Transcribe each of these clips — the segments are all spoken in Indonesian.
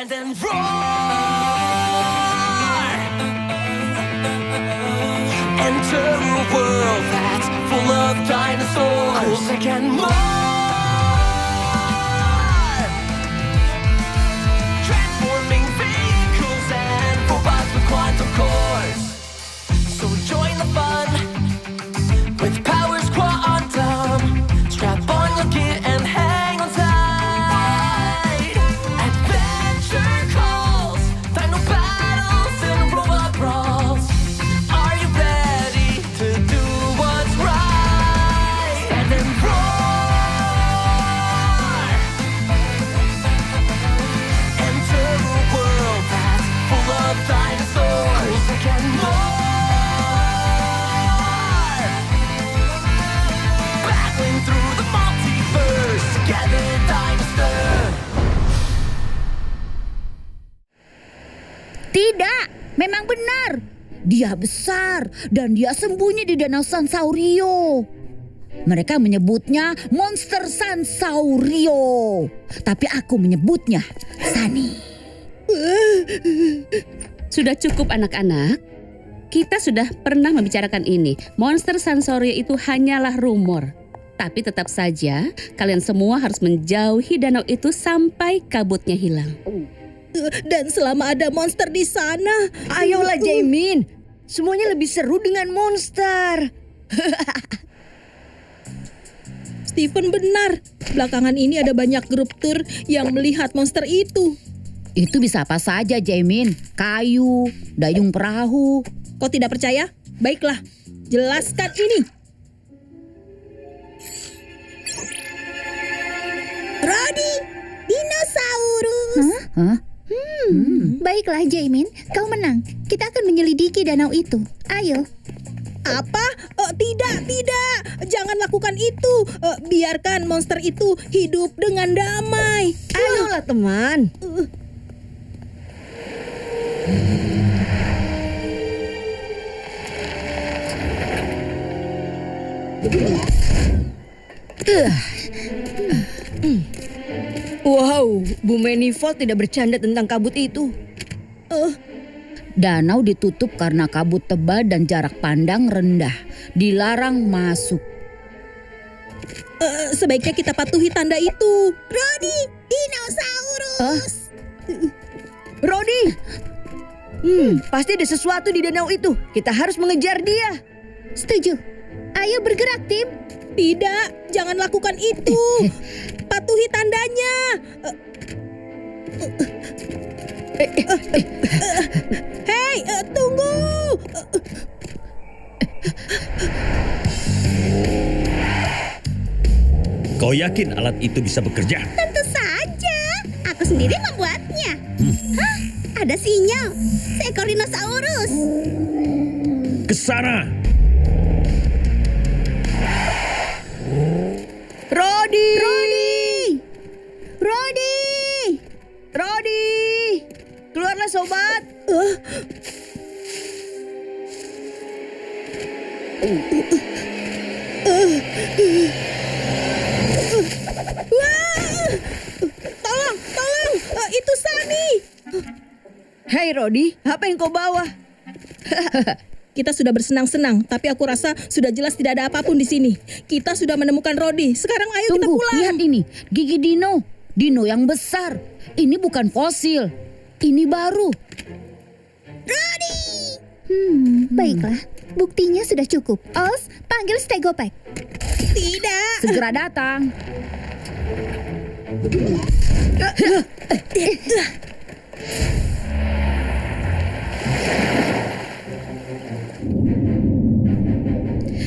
and then roar. Enter a world that's full of dinosaurs and more. Transforming vehicles and robots with quantum cores. So join the fun with powers quantum. Strap on your gear and hang on tight. Adventure calls, final battles and robot brawls. Are you ready to do what's right? Stand and roar. Enter a world that's full of dinosaurs and more. Battling through the multiverse, together Dinosaur. Tidak, memang benar. Dia besar dan dia sembunyi di danau Sansaurio. Mereka menyebutnya monster Sansaurio, tapi aku menyebutnya Sunny. Sudah cukup anak-anak. Kita sudah pernah membicarakan ini. Monster Sansaurio itu hanyalah rumor. Tapi tetap saja kalian semua harus menjauhi danau itu sampai kabutnya hilang. Dan selama ada monster di sana. Ayolah Jamin, semuanya lebih seru dengan monster. Stephen benar. Belakangan ini ada banyak grup tur yang melihat monster itu. Itu bisa apa saja Jamin, kayu, dayung perahu. Kau tidak percaya? Baiklah, jelaskan ini. Rodi, dinosaurus. Hah? Baiklah Jamin, kau menang. Kita akan menyelidiki danau itu. Ayo. Apa? Tidak. Jangan lakukan itu. Biarkan monster itu hidup dengan damai. Ayolah teman. Wow, Bu Manifold tidak bercanda tentang kabut itu. Danau ditutup karena kabut tebal dan jarak pandang rendah. Dilarang masuk. Sebaiknya kita patuhi tanda itu. Rodi, dinosaurus. Rodi! Pasti ada sesuatu di danau itu. Kita harus mengejar dia. Setuju. Ayo bergerak tim. Tidak, jangan lakukan itu. Patuhi tandanya. Hei, tunggu. Kau yakin alat itu bisa bekerja? Tentu saja. Aku sendiri membuatnya. Hah, ada sinyal. Seekor dinosaurus. Ke sana! Rodi! Keluarlah sobat. Tolong. Itu Sunny. Hei Rodi, apa yang kau bawa? Kita sudah bersenang-senang, tapi aku rasa sudah jelas tidak ada apapun di sini. Kita sudah menemukan Rodi. Sekarang ayo kita Tunggu, pulang. lihat ini. Gigi Dino yang besar. Ini bukan fosil. Ini baru. Baiklah, buktinya sudah cukup. Oz, panggil Stegopek. Tidak. Segera datang.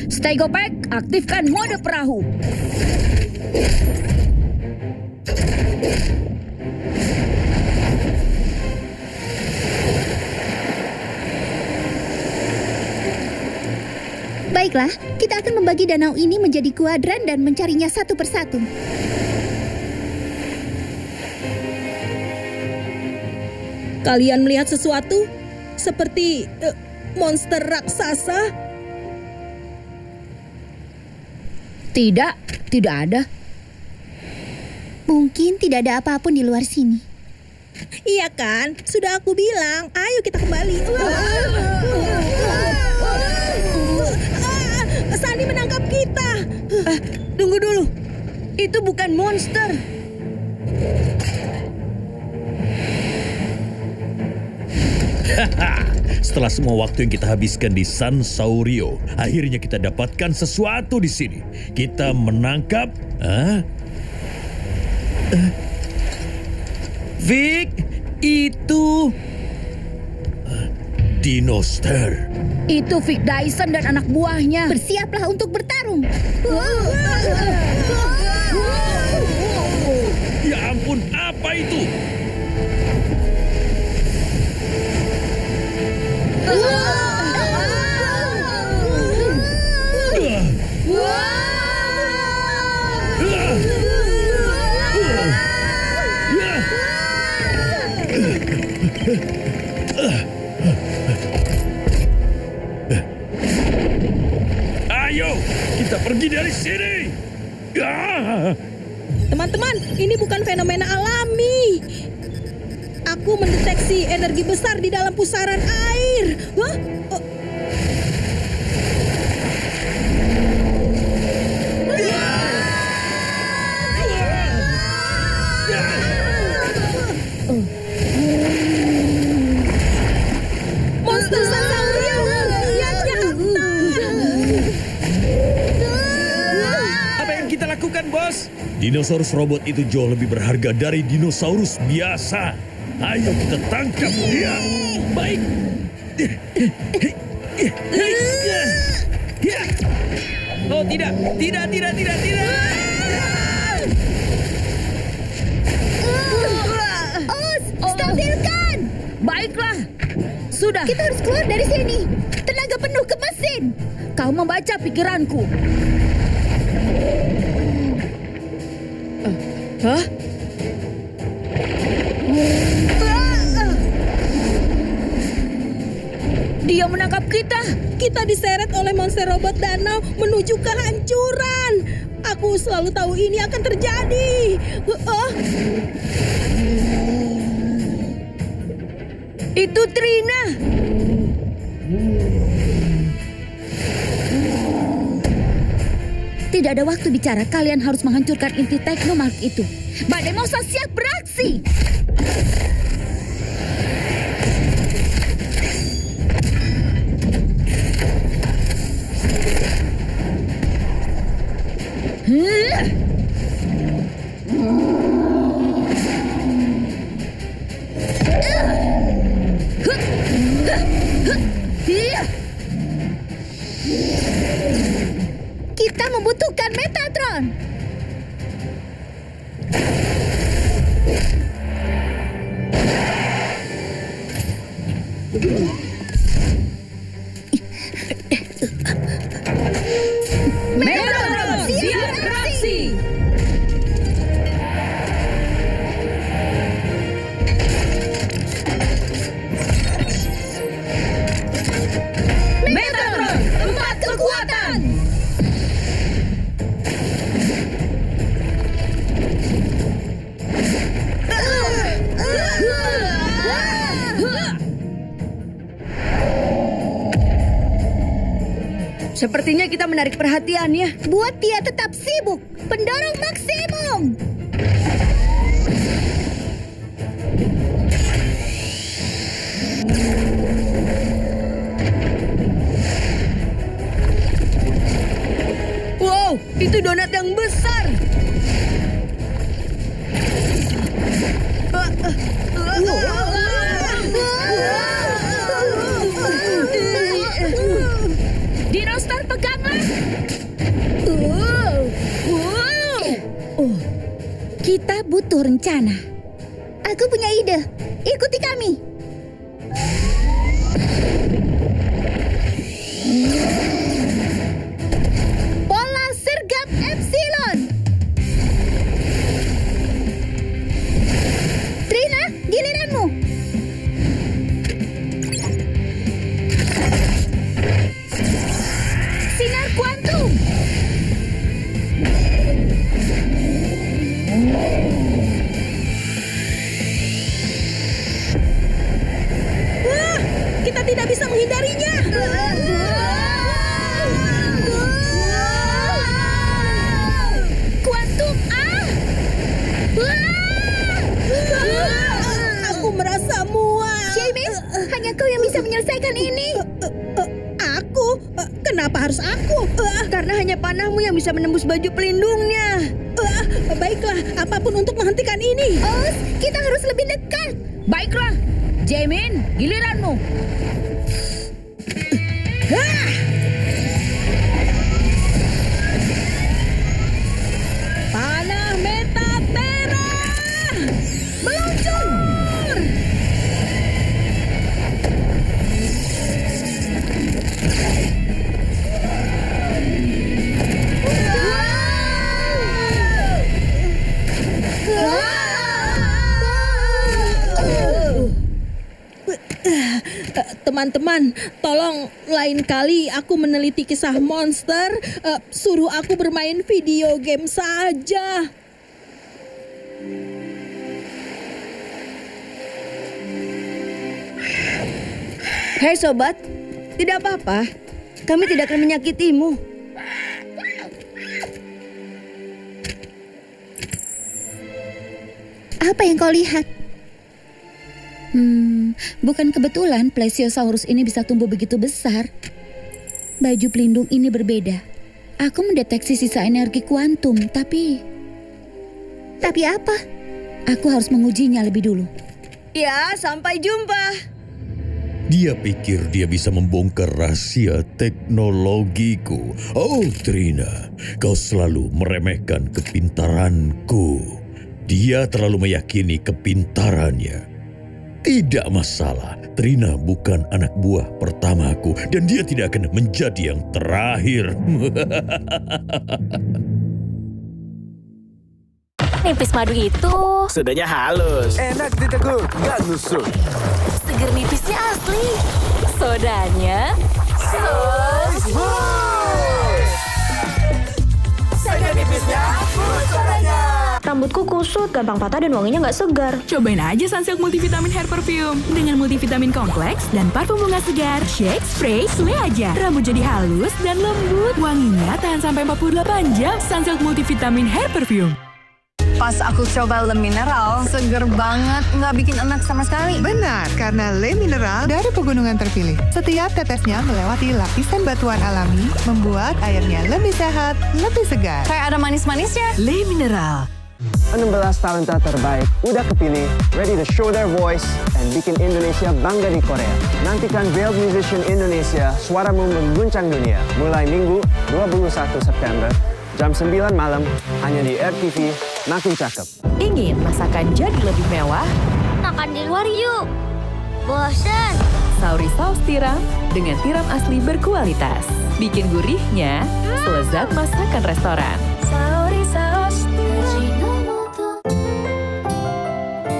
Stegopek, aktifkan mode perahu. Baiklah, kita akan membagi danau ini menjadi kuadran dan mencarinya satu persatu. Kalian melihat sesuatu? Seperti monster raksasa? Tidak ada. Mungkin tidak ada apapun di luar sini. Iya kan? Sudah aku bilang, ayo kita kembali. Sani menangkap kita. Tunggu dulu. Itu bukan monster. Setelah semua waktu yang kita habiskan di Sansaurio, akhirnya kita dapatkan sesuatu di sini. Kita menangkap... Vic, itu... Dinoster. Itu Vic Dyson dan anak buahnya. Bersiaplah untuk bertarung. Ya ampun, apa itu? Ayo, kita pergi dari sini. Teman-teman, ini bukan fenomena alami. Aku mendeteksi energi besar di dalam pusaran air. Hah? Oh. Monster Sansaurio yang nyata. Apa yang kita lakukan, bos? Dinosaurus robot itu jauh lebih berharga dari dinosaurus biasa. Ayo kita tangkap dia. Baik. Oh tidak, tidak. Os, stabilkan. Baiklah. Sudah. Kita harus keluar dari sini. Tenaga penuh ke mesin. Kau membaca pikiranku. Hah? Dia menangkap kita. Kita diseret oleh monster robot danau menuju kehancuran. Aku selalu tahu ini akan terjadi. Itu Trina. Tidak ada waktu bicara. Kalian harus menghancurkan inti teknomark itu. Badai Mosa siap beraksi. Kita membutuhkan Metatron. Megatron siap beraksi. Megatron, tempat kekuatan. Sepertinya kita menarik perhatiannya. Buat dia tetap sibuk. Pendorong maksimum. Wow, itu donat yang besar. Dinosaur peganglah. Kita butuh rencana. Aku punya ide. Ikuti kami. Pola sergap Epsilon. Trina, giliranmu. Sinar kuantum. menghindarinya. Kuantum Aku merasa mual. Jamin, hanya kau yang bisa menyelesaikan ini. Aku? Kenapa harus aku? Karena hanya panahmu yang bisa menembus baju pelindungnya. Baiklah, apapun untuk menghentikan ini. Os, kita harus lebih dekat. Baiklah, Jamin, giliranmu. Panah Metatera! Meluncur! Teman-teman, tolong lain kali aku meneliti kisah monster, suruh aku bermain video game saja. Hei sobat, tidak apa-apa. Kami tidak akan menyakitimu. Apa yang kau lihat? Bukan kebetulan Plesiosaurus ini bisa tumbuh begitu besar. Baju pelindung ini berbeda. Aku mendeteksi sisa energi kuantum, tapi apa? aku harus mengujinya lebih dulu. Ya, sampai jumpa. Dia pikir dia bisa membongkar rahasia teknologiku. Oh, Trina, kau selalu meremehkan kepintaranku. Dia terlalu meyakini kepintarannya. Tidak masalah, Trina bukan anak buah pertamaku dan dia tidak akan menjadi yang terakhir. Nipis madu itu Sudahnya halus. Enak diteguk, nggak nusuk. seger nipisnya asli. Sodanya Saya nipisnya, sodanya. Rambutku kusut, gampang patah dan wanginya nggak segar. Cobain aja Sunsilk Multivitamin Hair Perfume. Dengan multivitamin kompleks dan parfum bunga segar. Shake, spray, suwe aja. Rambut jadi halus dan lembut. Wanginya tahan sampai 48 jam. Sunsilk Multivitamin Hair Perfume. Pas aku coba Le Mineral, seger banget, nggak bikin enak sama sekali. Benar, karena Le Mineral dari pegunungan terpilih. Setiap tetesnya melewati lapisan batuan alami, membuat airnya lebih sehat, lebih segar. Kayak ada manis-manisnya. Le Mineral. 16 talenta terbaik udah kepilih, ready to show their voice, and bikin Indonesia bangga di Korea. Nantikan Veiled Musician Indonesia, suaramu mengguncang dunia. Mulai Minggu 21 September, jam 9 malam, hanya di RTV, makin cakep. Ingin masakan jadi lebih mewah? Makan di luar yuk. Bosan. Sauri saus tiram dengan tiram asli berkualitas. Bikin gurihnya selezat masakan restoran. Sauri saus.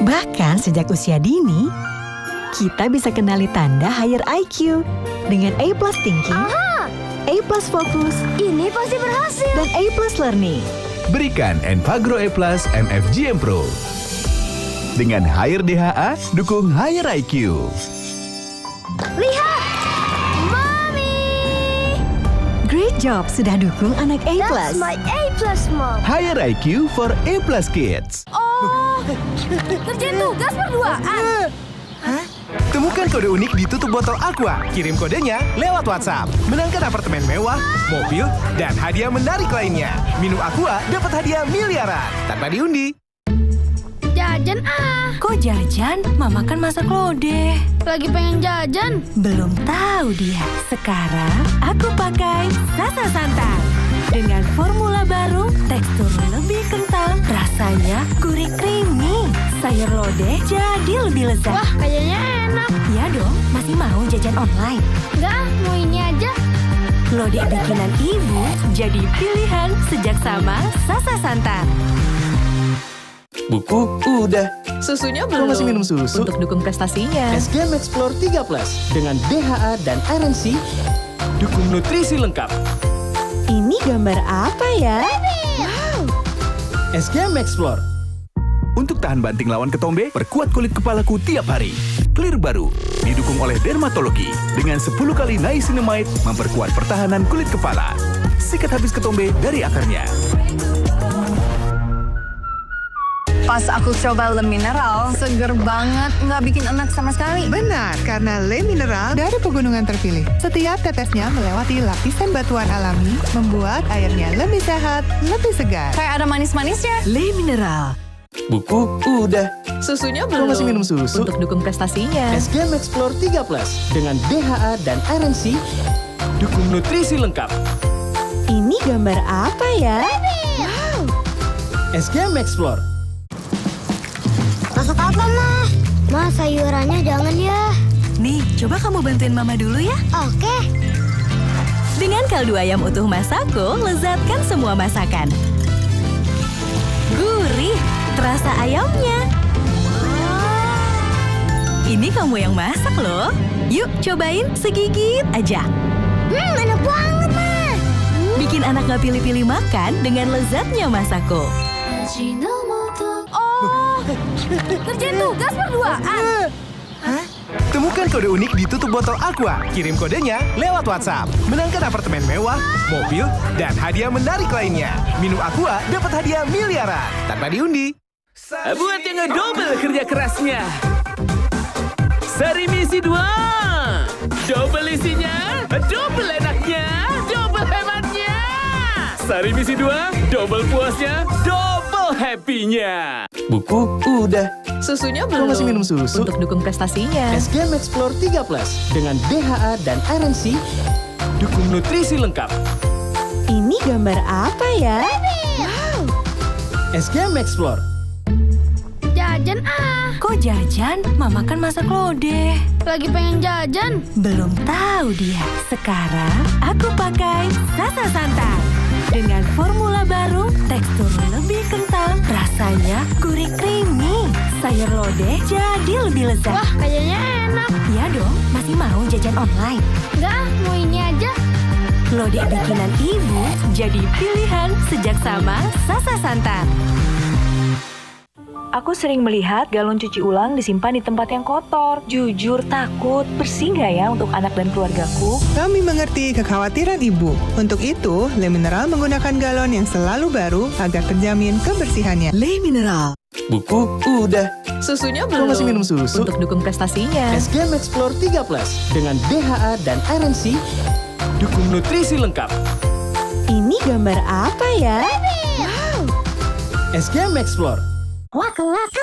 Bahkan sejak usia dini, kita bisa kenali tanda higher IQ dengan A+ Thinking, A+ Focus, Ini pasti berhasil. dan A+ Learning. Berikan Envagro A+ MFGM Pro. Dengan higher DHA, dukung higher IQ. Lihat. Mami. Great job sudah dukung anak A+. That's my A+, Mom. Higher IQ for A+ Kids. Kerjain tugas berduaan. Temukan kode unik di tutup botol Aqua. Kirim kodenya lewat WhatsApp. Menangkan apartemen mewah, mobil, dan hadiah menarik lainnya. Minum Aqua dapat hadiah miliaran tanpa diundi. Jajan Kok jajan? Mama kan masak lodeh. Lagi pengen jajan. Belum tahu dia. Sekarang aku pakai Sasa Santan. Dengan formula baru, tekstur lebih kental, rasanya gurih creamy. Sayur lodeh jadi lebih lezat. Wah, kayaknya enak. Iya dong, masih mau jajan online? Enggak, mau ini aja. Lodeh bikinan ibu jadi pilihan sejak sama Sasa Santan. Buku udah. Susunya Kau masih minum susu? Untuk dukung prestasinya. SGM Explore 3 Plus dengan DHA dan RNC, dukung nutrisi lengkap. Ini gambar apa ya? SGM Explore. Untuk tahan banting lawan ketombe, perkuat kulit kepalaku tiap hari. Clear baru, didukung oleh dermatologi. Dengan 10 kali niacinamide, memperkuat pertahanan kulit kepala. Sikat habis ketombe dari akarnya. Pas aku coba Le Mineral, seger banget, nggak bikin enak sama sekali. Benar, karena Le Mineral dari pegunungan terpilih. Setiap tetesnya melewati lapisan batuan alami, membuat airnya lebih sehat, lebih segar. Kayak ada manis-manisnya. Le Mineral. Buku udah. Susunya Kau belum. masih minum susu? Untuk dukung prestasinya. SGM Explore 3 Plus dengan DHA dan RNC, dukung nutrisi lengkap. Ini gambar apa ya? Wow. SGM Explore. Masak apa, Ma? Ma, sayurannya jangan ya. Nih, coba kamu bantuin Mama dulu ya. Oke. Dengan kaldu ayam utuh Masako, lezatkan semua masakan. Gurih, terasa ayamnya. Ini kamu yang masak loh. Yuk, cobain segigit aja. Enak banget, Ma. Bikin anak gak pilih-pilih makan dengan lezatnya Masako. Oh, kerjain tugas berduaan. Temukan kode unik di tutup botol Aqua. Kirim kodenya lewat WhatsApp. Menangkan apartemen mewah, mobil, dan hadiah menarik lainnya. Minum Aqua dapat hadiah miliaran tanpa diundi. Buat yang ngedouble kerja kerasnya. Sari misi 2. Double isinya, double enaknya, double hematnya. Sari misi 2, double puasnya, double happy-nya. Buku udah. Susunya Kau belum. masih minum susu? Untuk dukung prestasinya. SGM Explore 3 Plus dengan DHA dan RNC, dukung nutrisi lengkap. Ini gambar apa ya? Wow. SGM Explore. Jajan ah. Kok jajan? Mama kan masak lodeh. Lagi pengen jajan. Belum tahu dia. Sekarang aku pakai Sasa Santan. Dengan formula baru, tekstur lebih kental, rasanya gurih creamy. Sayur lodeh jadi lebih lezat. Wah, kayaknya enak. Iya dong, masih mau jajan online? Enggak, mau ini aja. Lodeh bikinan ibu jadi pilihan sejak sama Sasa Santan. Aku sering melihat galon cuci ulang disimpan di tempat yang kotor. Jujur takut, bersih nggak ya untuk anak dan keluargaku? Kami mengerti kekhawatiran ibu. Untuk itu, Le Mineral menggunakan galon yang selalu baru agar terjamin kebersihannya. Le Mineral. Buku udah. Susunya Kau belum. masih minum susu? Untuk dukung prestasinya. SGM Explore 3 Plus dengan DHA dan RNC, dukung nutrisi lengkap. Ini gambar apa ya? Wow. SGM Explore. Waku-waku.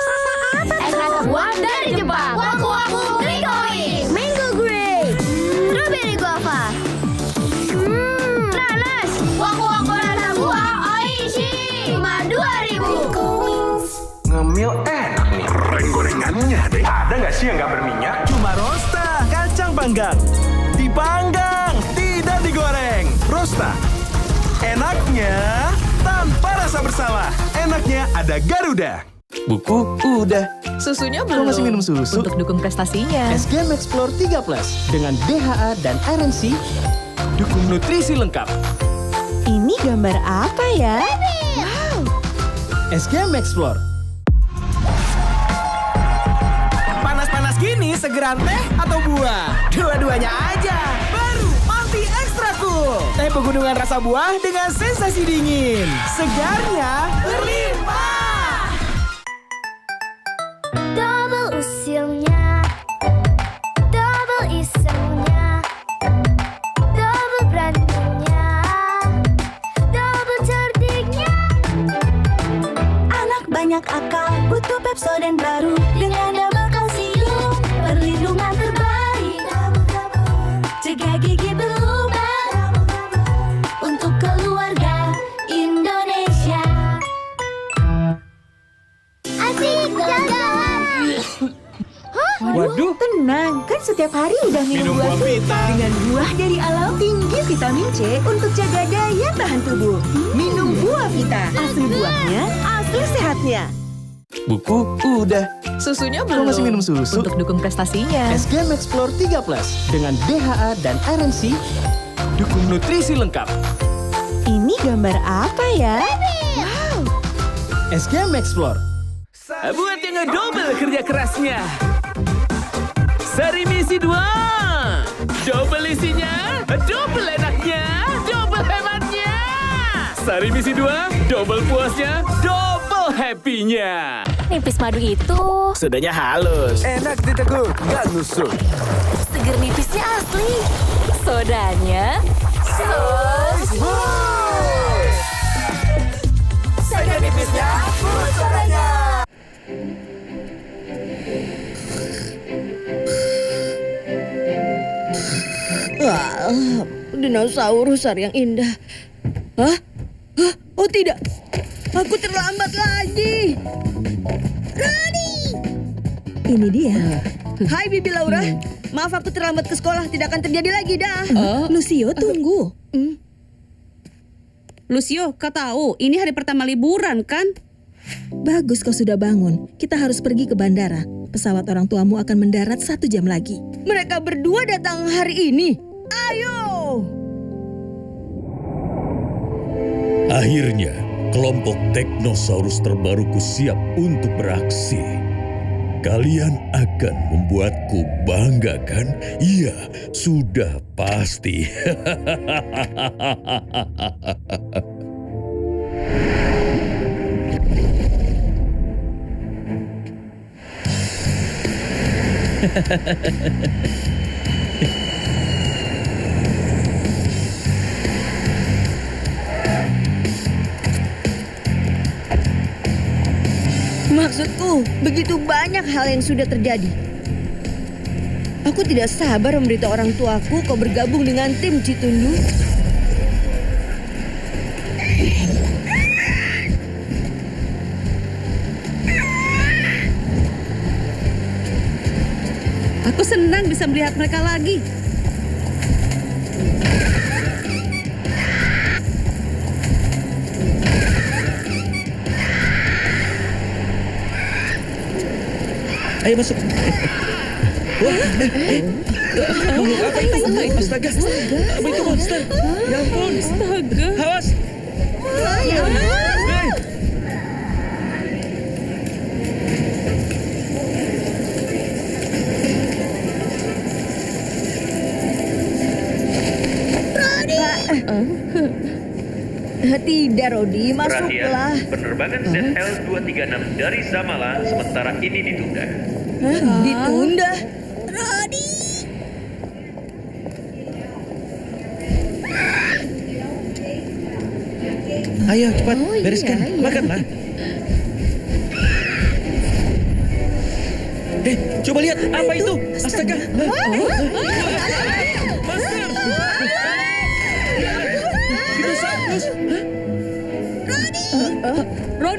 Es rasa buah dari Jepang. Waku-waku Greencoin. Mango grape. Strawberry guava. Nanas. Waku-waku rasa buah Oishi. Cuma 2.000. Ngemil enak nih. Goreng-gorengannya deh. Ada nggak sih yang nggak berminyak? Cuma Rosta, kacang panggang. Dipanggang, tidak digoreng. Rosta. Enaknya tanpa rasa bersalah. Enaknya ada Garuda. Buku udah. Susunya Kau belum. masih minum susu? Untuk dukung prestasinya. SGM Explore 3 Plus dengan DHA dan RNC, dukung nutrisi lengkap. Ini gambar apa ya? Wow. SGM Explore. Panas-panas gini segeran teh atau buah? Dua-duanya aja. Baru Multi Extra Cool. Teh pegunungan rasa buah dengan sensasi dingin. Segarnya berlimpah. Double usilnya. Double isemnya. Double beraninya. Double cerdiknya. Anak banyak akal, butuh Pepsodent baru dengan double kalsium, perlindungan terbaik. Cegah gigi berlubang untuk keluarga Indonesia. Asik jalan. Waduh. Tenang, kan setiap hari udah minum buah vita. Dengan buah dari alam tinggi vitamin C untuk jaga daya tahan tubuh. Minum buah vita. Asli buahnya, asli sehatnya. Buku udah. Susunya Kau belum. masih minum susu? Untuk dukung prestasinya. SGM Explore 3 Plus dengan DHA dan RNC, dukung nutrisi lengkap. Ini gambar apa ya? Wow. SGM Explore. Buat yang ngedouble kerja kerasnya. Seri misi 2. Double isinya, double enaknya, double hematnya. Seri misi 2, double puasnya, double happy-nya. Nipis madu itu Sudahnya halus. Enak diteguk, gak nusuk. seger nipisnya asli. Sodanya Seger nipisnya, sodanya. Wah, dinosaurus yang indah. Hah? Hah? Oh tidak, aku terlambat lagi. Roni! Ini dia. Hai Bibi Laura, maaf aku terlambat ke sekolah, tidak akan terjadi lagi dah. Lucio, tunggu. Lucio, kau tahu ini hari pertama liburan kan? Bagus kau sudah bangun. Kita harus pergi ke bandara. Pesawat orang tuamu akan mendarat 1 jam lagi. Mereka berdua datang hari ini. Ayo! Akhirnya, kelompok Teknosaurus terbaruku siap untuk beraksi. Kalian akan membuatku bangga kan? Iya, sudah pasti. Maksudku, begitu banyak hal yang sudah terjadi. Aku tidak sabar memberitahu orang tuaku kau bergabung dengan tim Citundu. Aku senang bisa melihat mereka lagi. Ayo masuk. Wah, apa itu? Astaga, apa itu monster? Ya ampun, astaga. Awas. Tidak, Rodi, masuklah. Penerbangan ZL236 dari Zamala sementara ini ditunda. Ditunda? Rodi! Ayo cepat, bereskan, makanlah. Coba lihat, apa itu? Astaga.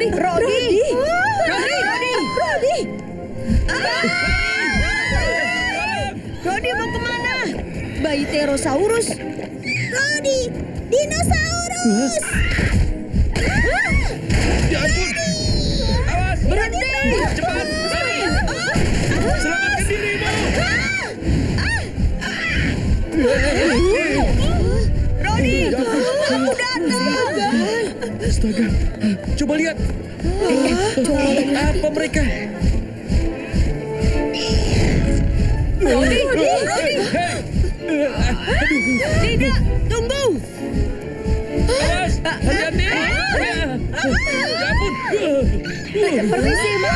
Rodi! Rodi mau kemana? Bayi Pterosaurus. Rodi! Dinosaurus! Ya ampun! Awas! Berhenti! Cepat! Lari! Selamatkan dirimu! Rodi! Aku datang! Astaga! Coba lihat! Apa mereka? Rodi! Tidak! Tunggu! Awas! Hati-hati! Ya ampun! Permisi, Ma!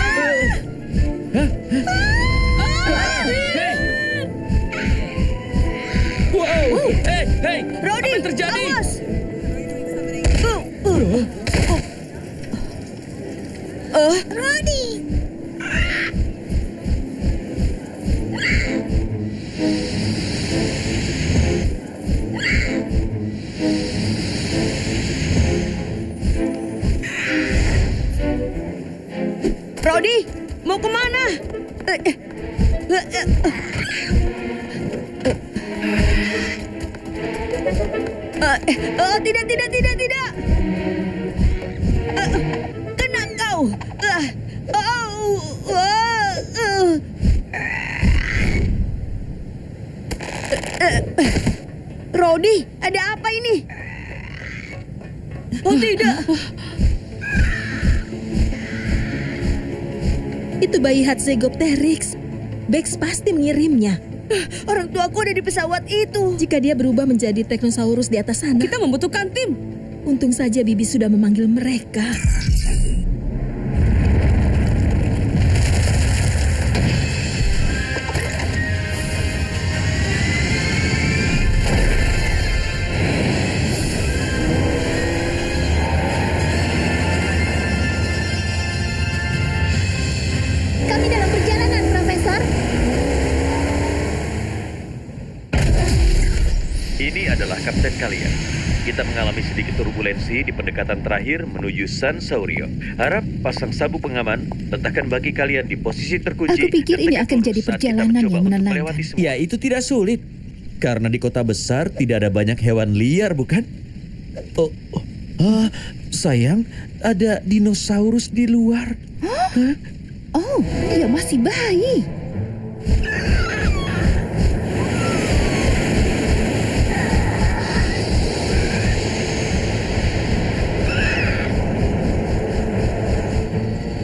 Wow! Hei! Rodi! Apa yang terjadi? Awas! Rodi! Rodi, mau kemana? Tidak. Kena kau. Rodi, ada apa ini? Oh tidak. Itu bayi Hatzegopteryx. Bex pasti mengirimnya. Orang tuaku ada di pesawat itu. Jika dia berubah menjadi Teknosaurus di atas sana, Kita membutuhkan tim. untung saja Bibi sudah memanggil mereka. Kami dalam perjalanan, Profesor. Ini adalah kapten kalian. Kita mengalami sedikit turbulensi di pendekatan terakhir menuju Sansaurio. Harap pasang sabuk pengaman, letakkan bagi kalian di posisi terkunci. Aku pikir dan ini tegak akan lurus jadi saat kita perjalanan mencoba yang untuk menenangkan. melewati semua. Ya, itu tidak sulit. Karena di kota besar tidak ada banyak hewan liar, bukan? Sayang, ada dinosaurus di luar. Hah? Oh, dia masih bayi.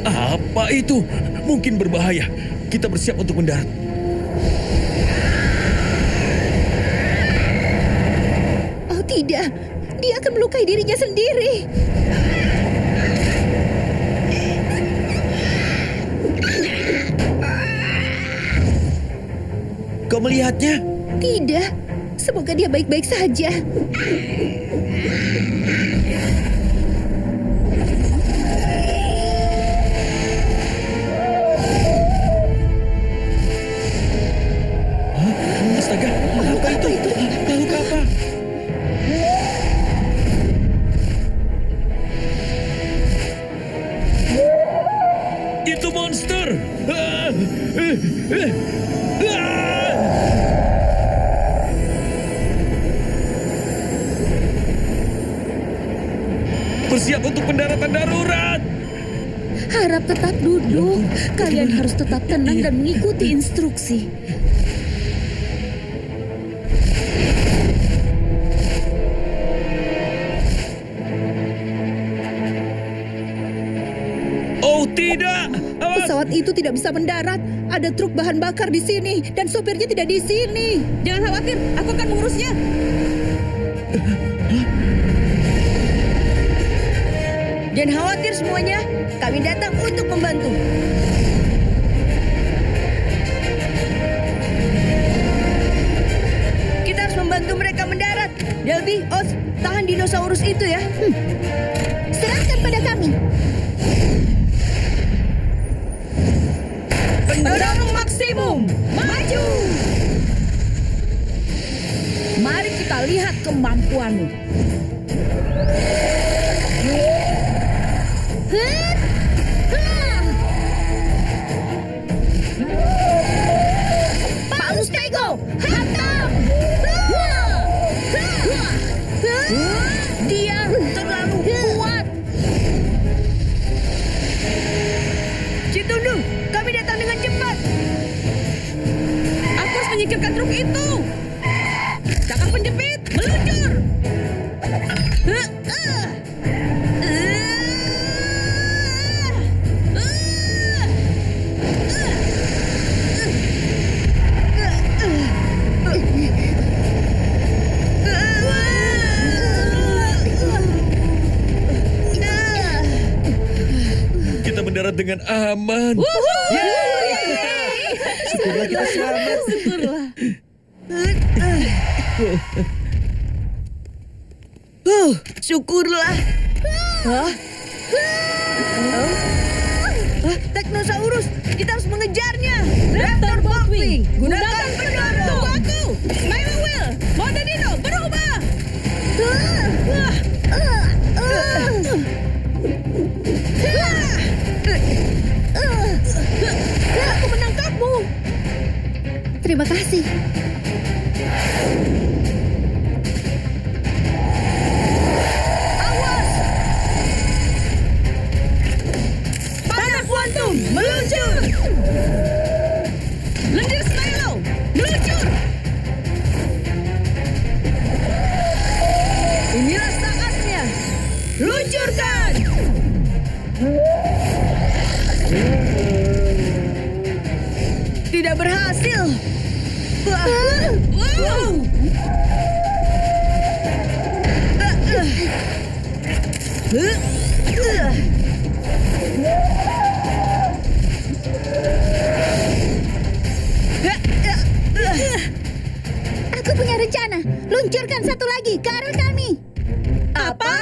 Apa itu? Mungkin berbahaya. Kita bersiap untuk mendarat. Oh tidak, dia akan melukai dirinya sendiri. Kau melihatnya? Tidak, semoga dia baik-baik saja. Astaga, apa itu? Makhluk apa? Itu monster! Bersiap untuk pendaratan darurat! Harap tetap duduk. Kalian harus tetap tenang dan mengikuti instruksi. Oh tidak! Pesawat itu tidak bisa mendarat. Ada truk bahan bakar di sini dan sopirnya tidak di sini. Jangan khawatir, aku akan mengurusnya. Jangan khawatir semuanya, kami datang untuk membantu. Kita harus membantu mereka mendarat. Delby, Oz, tahan dinosaurus itu ya. Serahkan pada kami. Pendorong maksimum, maju! Mari kita lihat kemampuanmu. Paus Tego, hantam! Dia terlalu kuat. Citundung, kami datang dengan cepat. Aku harus menyingkirkan truk itu. Cakar penjepit, meluncur. Kita mendarat dengan aman. Syukurlah kita selamat. Syukurlah. Syukurlah. Hah? Teknosaurus, kita harus mengejarnya. Raptor Bombing, gunakan pendorong. Tunggu aku. Smile Wheel, mode dino berubah. Aku menangkapmu. Terima kasih. Awas! Panah kuantum, meluncur! Lendir Smilo, meluncur. Inilah saatnya. Luncurkan! tidak berhasil. Wow. Aku punya rencana. Luncurkan satu lagi ke arah kami. Apa?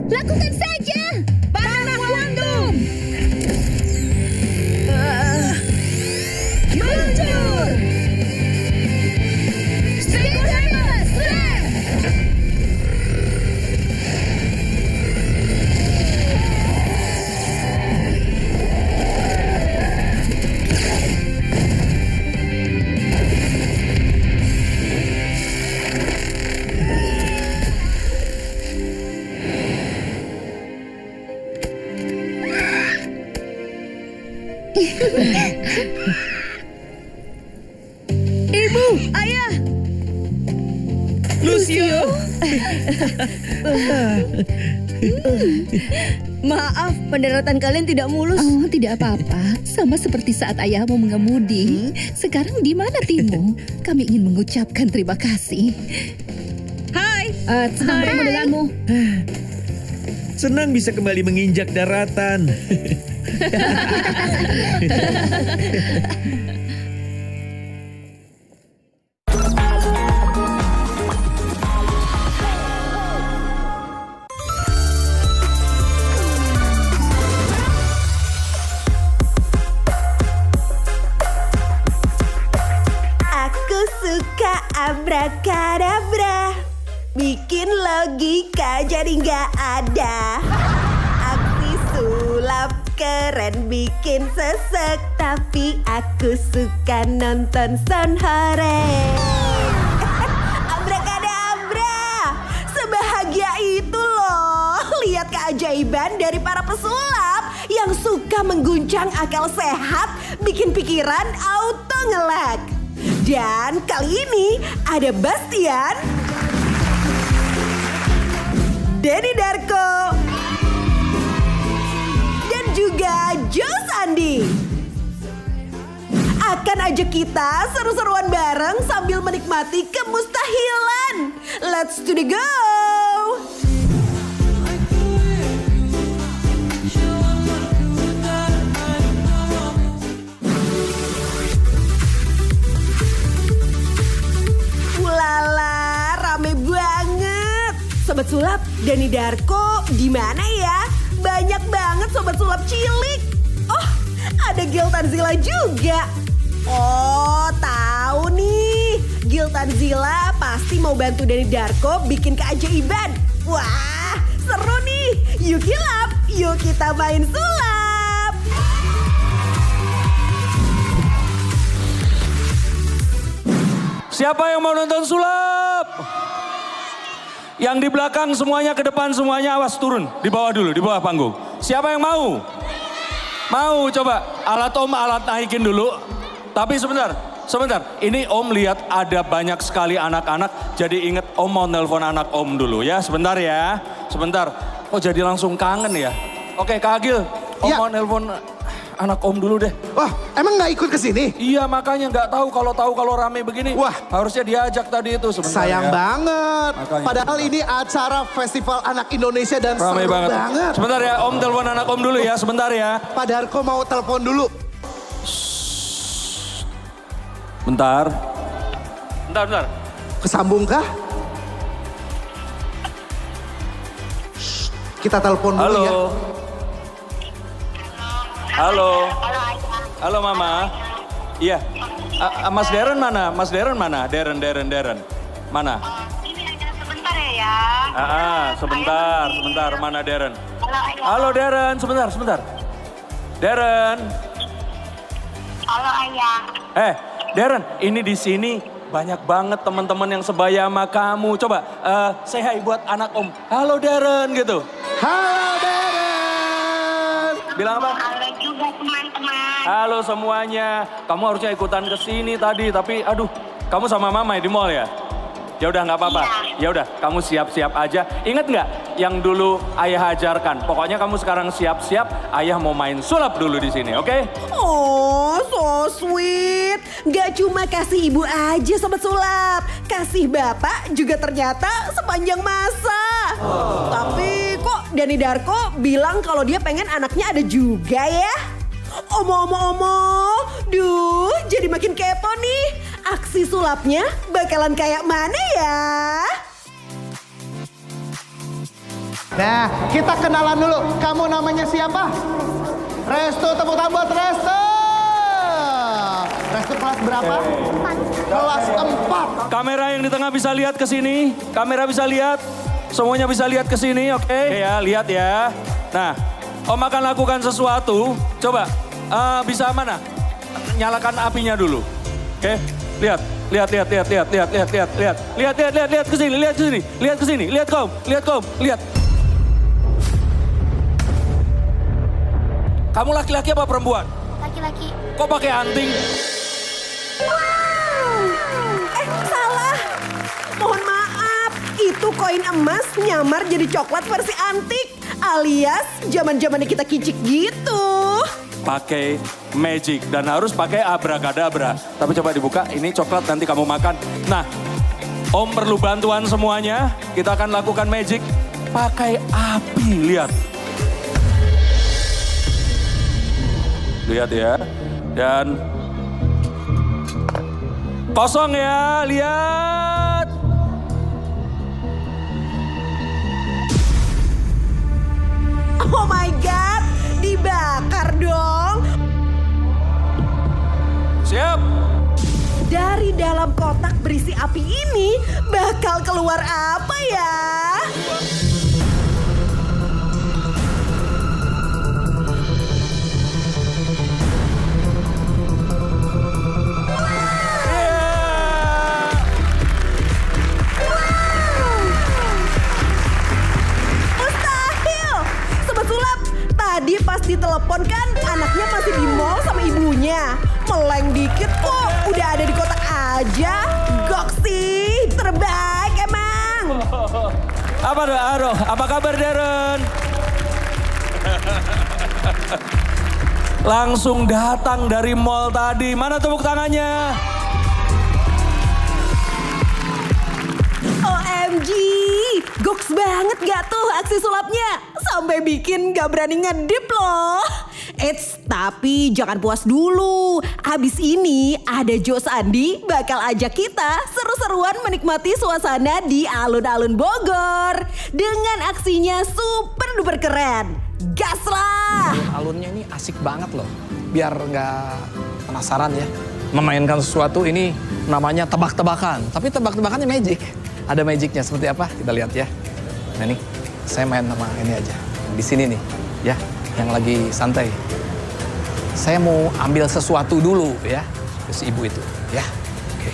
Lakukan saja. Panah kuantum. Meluncur. Synchronous Slam. Ibu, ayah. Lucio. Maaf, pendaratan kalian tidak mulus. Oh, tidak apa-apa. Sama seperti saat ayahmu mengemudi. Sekarang di mana Timo? Kami ingin mengucapkan terima kasih. Hai. Senang bertemu denganmu. Senang bisa kembali menginjak daratan. Aku suka abrakadabra, bikin logika jadi nggak ada. Aksi sulap keren bikin sesek, tapi aku suka nonton Son Hore. Abrakadabra, sebahagia itu loh lihat keajaiban dari para pesulap yang suka mengguncang akal sehat, bikin pikiran auto nge-lag. Dan kali ini ada Bastian, Denny Darko, dan juga Joe Sandi. Akan ajak kita seru-seruan bareng sambil menikmati kemustahilan. Let's to the go! Ulala, rame banget. Sobat sulap, Denny Darko di mana ya? Banyak banget sobat sulap cilik. Oh, ada Gil Tanzila juga. Oh, tahu nih. Gil Tanzila pasti mau bantu Denny Darko bikin keajaiban. Wah, seru nih. Yuk hilap, yuk kita main sulap. Siapa yang mau nonton sulap? Yang di belakang semuanya ke depan semuanya, awas turun. Di bawah dulu, di bawah panggung. Siapa yang mau? Mau coba alat om naikin dulu. Tapi sebentar. Ini om lihat ada banyak sekali anak-anak. Jadi inget om mau nelpon anak om dulu ya. Sebentar ya. Sebentar. Kok jadi langsung kangen ya? Oke Kak Agil, om mau nelpon anak om dulu deh. Wah, emang nggak ikut ke sini? Iya, makanya nggak tahu kalau rame begini. Wah, harusnya diajak tadi itu sebentar. Sayang ya. banget. Makanya. Padahal ini acara Festival Anak Indonesia dan rame seru banget. Sebentar ya, om telepon anak om dulu ya, sebentar ya. Pak Darko mau telepon dulu. Bentar. Kesambung kah? Kita telepon dulu ya. Halo Mama. Iya. Mas Darren mana? Darren. Mana? Sebentar ya. Sebentar. Mana Darren? Halo Darren, sebentar. Darren. Halo ayah. Darren, ini di sini banyak banget teman-teman yang sebaya sama kamu. Coba say hi buat anak om. Halo Darren gitu. Halo Darren. Bilang apa? Halo juga teman-teman. Halo semuanya. Kamu harusnya ikutan ke sini tadi, tapi aduh, kamu sama mama di mall ya? Ya udah nggak apa-apa. Ya udah, kamu siap-siap aja. Ingat nggak yang dulu ayah ajarkan? Pokoknya kamu sekarang siap-siap. Ayah mau main sulap dulu di sini, oke? Oh, so sweet. Gak cuma kasih ibu aja sobat sulap. Kasih bapak juga ternyata sepanjang masa. Tapi kok Dani Darko bilang kalau dia pengen anaknya ada juga ya? Omong-omong, duh jadi makin kepo nih. Aksi sulapnya bakalan kayak mana ya? Nah, kita kenalan dulu. Kamu namanya siapa? Restu, tepuk tangan buat Restu. Restu kelas berapa? Kelas 4. Kamera yang di tengah bisa lihat ke sini. Kamera bisa lihat. Semuanya bisa lihat ke sini, oke? Ya, lihat ya. Nah, Om akan lakukan sesuatu. Coba, bisa mana? Nyalakan apinya dulu. Oke? Lihat ke sini, lihat kaum. Kamu laki-laki apa perempuan? Laki-laki. Kok pakai anting? Salah. Mohon maaf, itu koin emas nyamar jadi coklat versi antik. Alias zaman-zamannya kita kicik gitu. Pakai magic dan harus pakai abrakadabra. Tapi coba dibuka, ini coklat nanti kamu makan. Nah, Om perlu bantuan semuanya. Kita akan lakukan magic pakai api, lihat. Lihat ya, dan kosong ya, lihat. Oh my God, dibakar dong. Siap. Dari dalam kotak berisi api ini bakal keluar apa ya? Tadi pas ditelepon kan anaknya masih di mall sama ibunya. Meleng dikit kok udah ada di kotak aja. Goksi, terbaik emang. Apa Aro? Apa kabar Darren? Langsung datang dari mall tadi. Mana tepuk tangannya? OMG, goks banget gak tuh aksi sulapnya? Sampai bikin gak berani ngedip loh. Eits, tapi jangan puas dulu. Abis ini ada Jo Sandi bakal ajak kita seru-seruan menikmati suasana di alun-alun Bogor. Dengan aksinya super duper keren. Gas lah! Alunnya ini asik banget loh. Biar gak penasaran ya. Memainkan sesuatu ini namanya tebak-tebakan. Tapi tebak-tebakannya magic. Ada magicnya seperti apa? Kita lihat ya. Nah nih, saya main sama ini aja. Di sini nih, ya, yang lagi santai. Saya mau ambil sesuatu dulu ya, si ibu itu, ya. Oke.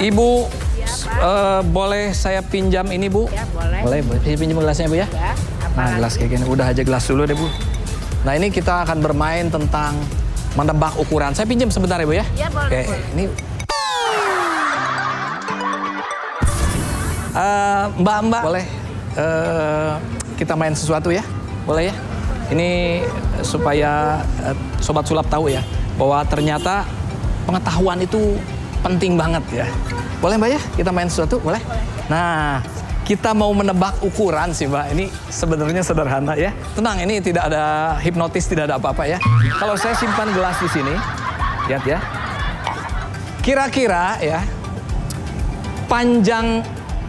Ibu, boleh saya pinjam ini Bu? Ya, boleh. Boleh, boleh. Pinjam gelasnya Bu ya? Ya, nah, gelas kayak gini. Udah aja gelas dulu deh Bu. Nah ini kita akan bermain tentang menebak ukuran. Saya pinjam sebentar ya Bu ya? Ya, boleh. Oke, ini... Mbak, boleh kita main sesuatu ya? Boleh ya? Ini supaya Sobat Sulap tahu ya, bahwa ternyata pengetahuan itu penting banget ya. Boleh Mbak ya? Kita main sesuatu? Boleh? Nah, kita mau menebak ukuran sih Mbak. Ini sebenarnya sederhana ya. Tenang, ini tidak ada hipnotis, tidak ada apa-apa ya. Kalau saya simpan gelas di sini, lihat ya. Kira-kira ya, panjang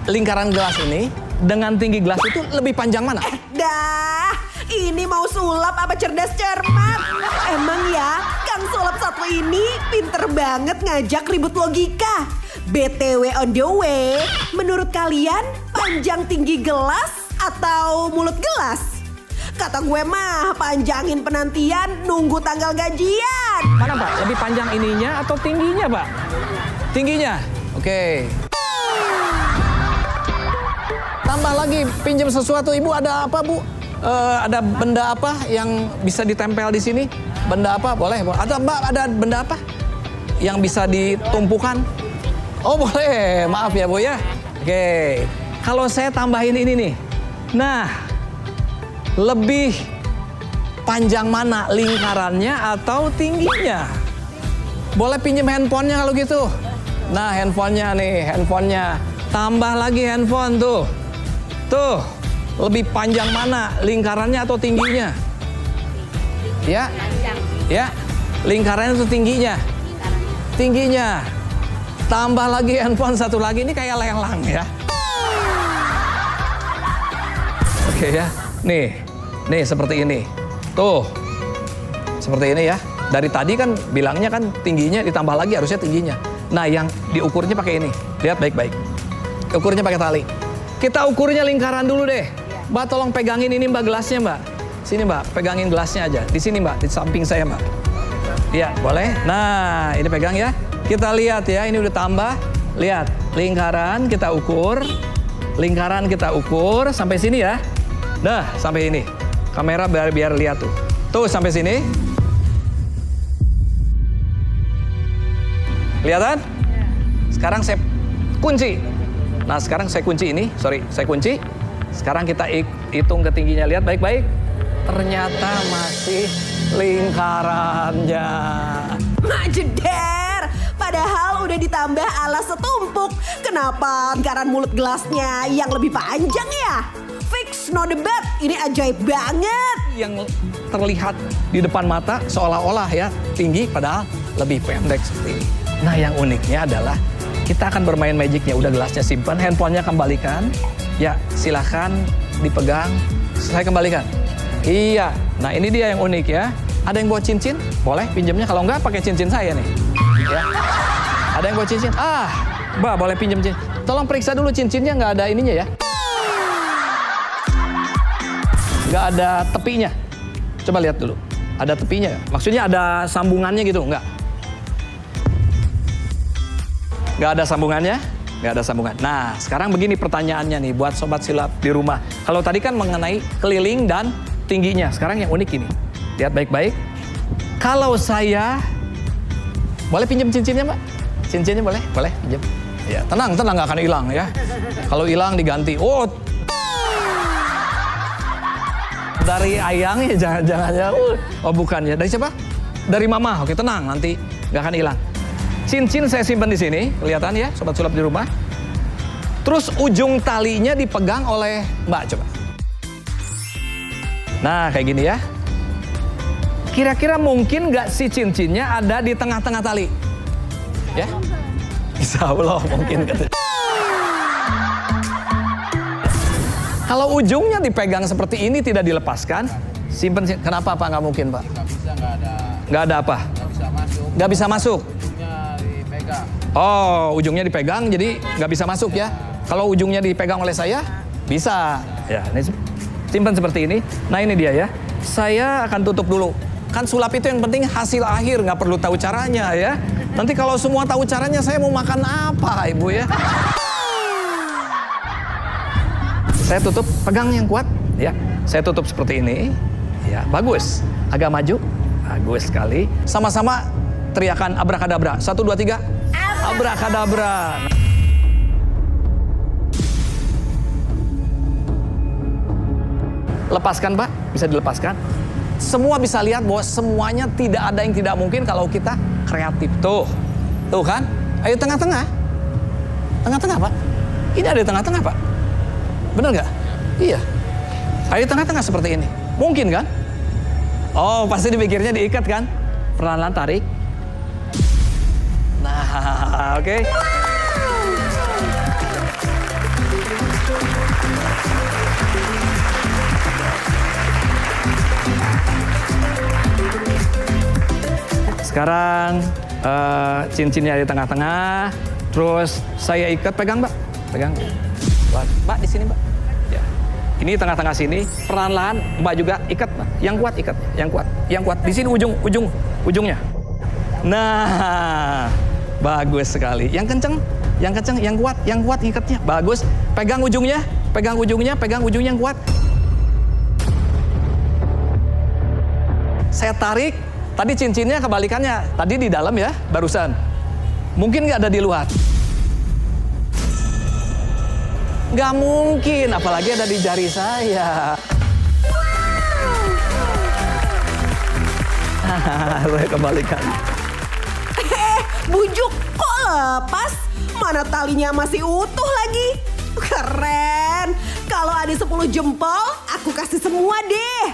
lingkaran gelas ini dengan tinggi gelas itu lebih panjang mana? Dah, ini mau sulap apa cerdas cermat? Emang ya, Kang Sulap satu ini pinter banget ngajak ribut logika. BTW on the way, menurut kalian panjang tinggi gelas atau mulut gelas? Kata gue mah panjangin penantian nunggu tanggal gajian. Mana Pak? Lebih panjang ininya atau tingginya Pak? Tingginya? Oke. Tambah lagi, pinjam sesuatu. Ibu ada apa Bu? Ada benda apa yang bisa ditempel di sini? Benda apa? Boleh. Ada Mbak, ada benda apa yang bisa ditumpukan? Oh boleh, maaf ya Bu ya. Oke, kalau saya tambahin ini nih. Nah, lebih panjang mana, lingkarannya atau tingginya? Boleh pinjem handphonenya kalau gitu. Nah, handphonenya nih, handphonenya. Tambah lagi handphone tuh. Tuh, lebih panjang mana, lingkarannya atau tingginya? Ya, ya, lingkarannya atau tingginya? Tingginya. Tambah lagi handphone satu lagi, ini kayak lelang ya. Oke ya, nih seperti ini. Tuh, seperti ini ya. Dari tadi kan bilangnya kan tingginya ditambah lagi harusnya tingginya. Nah yang diukurnya pakai ini, lihat baik-baik. Ukurnya pakai tali. Kita ukurnya lingkaran dulu deh. Mbak tolong pegangin ini Mbak gelasnya Mbak. Sini Mbak, pegangin gelasnya aja. Di sini Mbak, di samping saya Mbak. Iya, boleh. Nah ini pegang ya. Kita lihat ya, ini udah tambah. Lihat, lingkaran kita ukur. Lingkaran kita ukur sampai sini ya. Nah, sampai ini. Kamera biar lihat tuh. Tuh sampai sini. Kelihatan? Sekarang saya kunci. Nah, sekarang saya kunci ini. Saya kunci. Sekarang kita hitung ketingginya. Lihat baik-baik. Ternyata masih lingkarannya. Majeder, padahal udah ditambah alas setumpuk. Kenapa lingkaran mulut gelasnya yang lebih panjang ya? Fix, no debat, ini ajaib banget. Yang terlihat di depan mata seolah-olah ya tinggi padahal lebih pendek seperti ini. Nah yang uniknya adalah kita akan bermain magicnya. Udah gelasnya simpan, handphonenya kembalikan. Ya silahkan dipegang, saya kembalikan. Iya, nah ini dia yang unik ya. Ada yang bawa cincin? Boleh pinjamnya, kalau enggak pakai cincin saya nih. Ya. Ada yang bawa cincin? Mbak boleh pinjam cincin. Tolong periksa dulu cincinnya nggak ada ininya ya. Nggak ada tepinya. Coba lihat dulu. Ada tepinya. Maksudnya ada sambungannya gitu? Nggak. Nggak ada sambungannya? Nggak ada sambungan. Nah, sekarang begini pertanyaannya nih buat sobat silap di rumah. Kalau tadi kan mengenai keliling dan tingginya. Sekarang yang unik ini. Lihat baik-baik. Kalau saya... Boleh pinjam cincinnya, Mbak? Cincinnya boleh? Boleh pinjam. Ya, tenang, nggak akan hilang ya. Kalau hilang diganti. Oh, dari Ayang ya, jangan. Oh bukan ya, dari siapa? Dari Mama. Oke tenang, nanti nggak akan hilang. Cincin saya simpan di sini, kelihatan ya, sobat sulap di rumah. Terus ujung talinya dipegang oleh Mbak, coba. Nah kayak gini ya. Kira-kira mungkin nggak si cincinnya ada di tengah-tengah tali? Ya? Insya Allah mungkin. Kalau ujungnya dipegang seperti ini tidak dilepaskan, simpen. Kenapa Pak? Nggak mungkin Pak? Nggak ada apa? Nggak bisa masuk. Oh, ujungnya dipegang jadi nggak bisa masuk ya. Kalau ujungnya dipegang oleh saya, bisa. Ya, ini simpan seperti ini. Nah ini dia ya. Saya akan tutup dulu. Kan sulap itu yang penting hasil akhir, nggak perlu tahu caranya ya. Nanti kalau semua tahu caranya, saya mau makan apa Ibu ya? Saya tutup, pegang yang kuat, ya. Saya tutup seperti ini, ya. Bagus. Agak maju, bagus sekali. Sama-sama teriakan abrakadabra. 1, 2, 3. Abrakadabra. Lepaskan, Pak. Bisa dilepaskan. Semua bisa lihat bahwa semuanya tidak ada yang tidak mungkin kalau kita kreatif. Tuh kan? Ayo tengah-tengah. Tengah-tengah, Pak. Ini ada di tengah-tengah, Pak. Bener nggak? Iya. Ayo tengah-tengah seperti ini. Mungkin kan? Oh, pasti dipikirnya diikat kan? Perlahan-lahan tarik. Nah, oke. Sekarang cincinnya di tengah-tengah. Terus saya ikat, pegang Mbak. Pegang. Mbak di sini Mbak. Ya. Ini tengah-tengah sini, perlahan-lahan Mbak juga ikat Mbak. Yang kuat ikat, yang kuat. Di sini ujungnya. Nah, bagus sekali. Yang kenceng, yang kuat ikatnya. Bagus. Pegang ujungnya yang kuat. Saya tarik. Tadi cincinnya kebalikannya. Tadi di dalam ya, barusan. Mungkin nggak ada di luar. Nggak mungkin, apalagi ada di jari saya. Boleh kembalikan. Bujuk, kok lepas? Mana talinya masih utuh lagi? Keren. Kalau ada 10 jempol, aku kasih semua deh.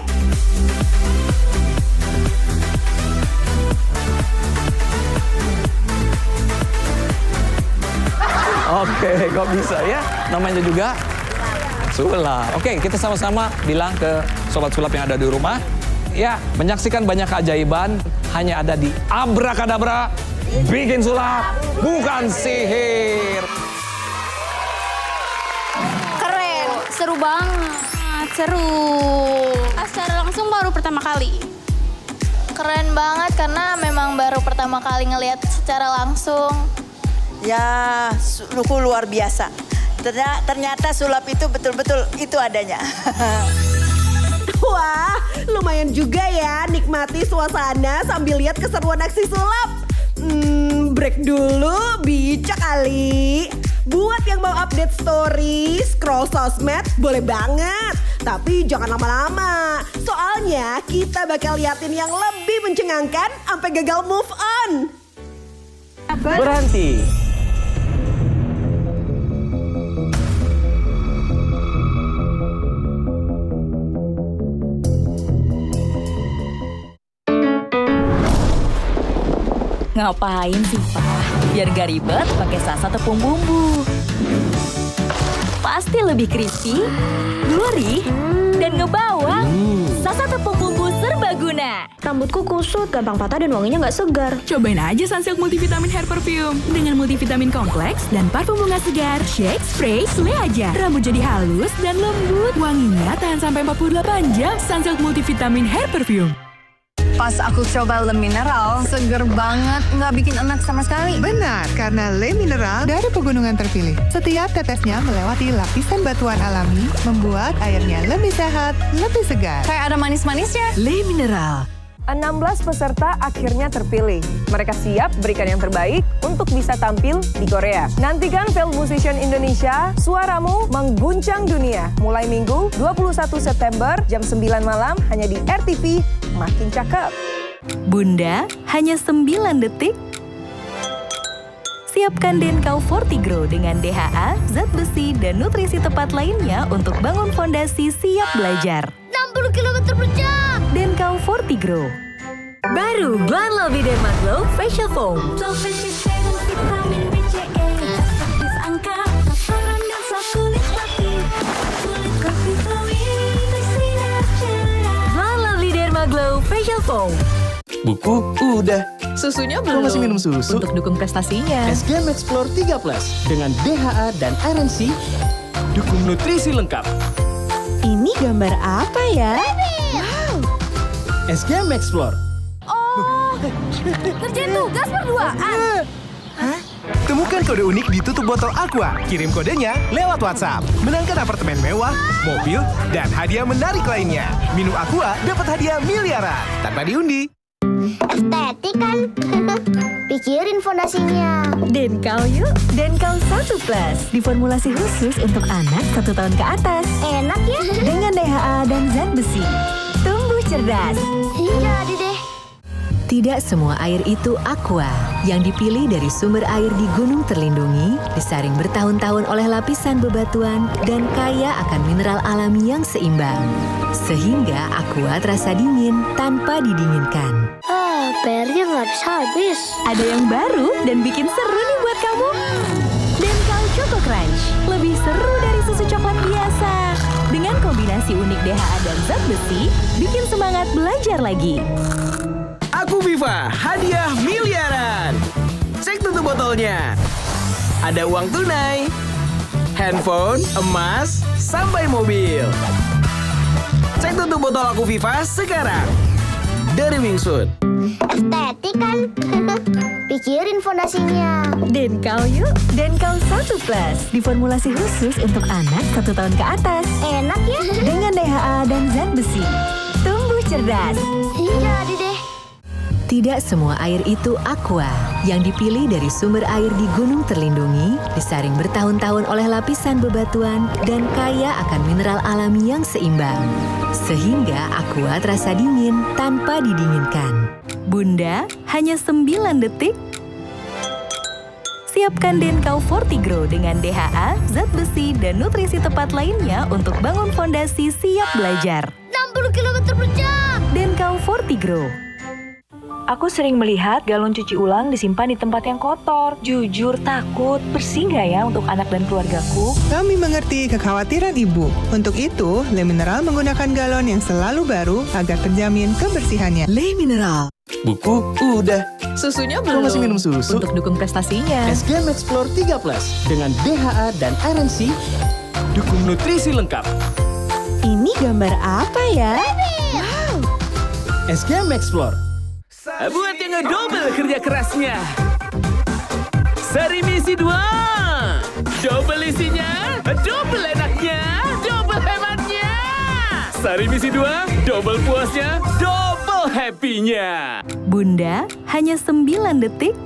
Oke, kok bisa ya? Namanya juga sulap. Oke, kita sama-sama bilang ke sobat sulap yang ada di rumah. Ya, menyaksikan banyak keajaiban hanya ada di Abrakadabra. Bikin sulap, bukan sihir. Keren, seru banget, seru. Secara langsung baru pertama kali. Keren banget karena memang baru pertama kali ngelihat secara langsung. Ya, sungguh luar biasa. Ternyata sulap itu betul-betul itu adanya. Wah, lumayan juga ya nikmati suasana sambil lihat keseruan aksi sulap. Break dulu, bijak kali. Buat yang mau update story, scroll sosmed, boleh banget. Tapi jangan lama-lama. Soalnya kita bakal liatin yang lebih mencengangkan sampai gagal move on. Berhenti. Ngapain sih, Pak? Biar gak ribet, pakai salsa tepung bumbu. Pasti lebih crispy, gurih, dan ngebawa. Salsa tepung bumbu serbaguna. Rambutku kusut, gampang patah dan wanginya nggak segar. Cobain aja Sunsilk Multivitamin Hair Perfume. Dengan multivitamin kompleks dan parfum bunga segar. Shake, spray, slay aja. Rambut jadi halus dan lembut. Wanginya tahan sampai 48 jam. Sunsilk Multivitamin Hair Perfume. Pas aku coba Le Mineral, seger banget, nggak bikin enak sama sekali. Benar, karena Le Mineral dari pegunungan terpilih. Setiap tetesnya melewati lapisan batuan alami, membuat airnya lebih sehat, lebih segar. Kayak ada manis-manisnya. Le Mineral. 16 peserta akhirnya terpilih. Mereka siap berikan yang terbaik untuk bisa tampil di Korea. Nantikan Field Musician Indonesia, suaramu mengguncang dunia. Mulai Minggu 21 September jam 9 malam hanya di RTV. Makin cakep. Bunda, hanya 9 detik. Siapkan Denkau Fortigro dengan DHA, zat besi, dan nutrisi tepat lainnya untuk bangun fondasi siap belajar. 60 km per jam. Denkau Fortigro. Baru Glan Lovely Derma Glow Facial Foam. Glan Lovely Derma Glow Facial Foam. Buku udah. Susunya Kau belum. masih minum susu? Untuk dukung prestasinya. SGM Explore 3 Plus dengan DHA dan RNC dukung nutrisi lengkap. Ini gambar apa ya? Wow. SGM Explore. Oh, kerjain tugas berduaan. Temukan kode unik di tutup botol Aqua. Kirim kodenya lewat WhatsApp. Menangkan apartemen mewah, mobil, dan hadiah menarik lainnya. Minum Aqua dapat hadiah miliaran tanpa diundi. Estetik kan? Pikirin fondasinya. Denkau yuk. Denkau 1 Plus. Diformulasi khusus untuk anak 1 tahun ke atas. Enak ya? Dengan DHA dan zat besi. Tumbuh cerdas. Jadi deh. Tidak semua air itu aqua. Yang dipilih dari sumber air di gunung terlindungi, disaring bertahun-tahun oleh lapisan bebatuan, dan kaya akan mineral alami yang seimbang. Sehingga aqua terasa dingin tanpa didinginkan. PR-nya nggak bisa habis. Ada yang baru dan bikin seru nih buat kamu. Denkau Choco Crunch. Lebih seru dari susu coklat biasa. Dengan kombinasi unik DHA dan zat besi, bikin semangat belajar lagi. Aku Viva, hadiah miliaran. Cek tutup botolnya. Ada uang tunai, handphone, emas, sampai mobil. Cek tutup botol Aku Viva sekarang. Dari Wingsuit. Estetik kan? Pikirin fondasinya. Denkau yuk. Denkau 1 Plus. Diformulasi khusus untuk anak 1 tahun ke atas. Enak ya? Dengan DHA dan zat besi. Tumbuh cerdas. Jadi deh. Tidak semua air itu aqua. Yang dipilih dari sumber air di gunung terlindungi, disaring bertahun-tahun oleh lapisan bebatuan, dan kaya akan mineral alami yang seimbang. Sehingga aqua terasa dingin tanpa didinginkan. Bunda, hanya 9 detik. Siapkan Denkau Fortigro dengan DHA, zat besi, dan nutrisi tepat lainnya untuk bangun fondasi siap belajar. 60 km per jam. Denkau Fortigro. Aku sering melihat galon cuci ulang disimpan di tempat yang kotor. Jujur takut, bersih nggak ya untuk anak dan keluargaku? Kami mengerti kekhawatiran ibu. Untuk itu, Le Mineral menggunakan galon yang selalu baru agar terjamin kebersihannya. Le Mineral. Buku udah. Susunya Kau belum. masih minum susu? Untuk dukung prestasinya. SGM Explore 3 Plus dengan DHA dan RNC, dukung nutrisi lengkap. Ini gambar apa ya? Wow. SGM Explore. Buat yang ngedouble kerja kerasnya. Sari misi 2. Double isinya, double enaknya, double hematnya. Sari misi 2, double puasnya, double happy-nya. Bunda, hanya 9 detik.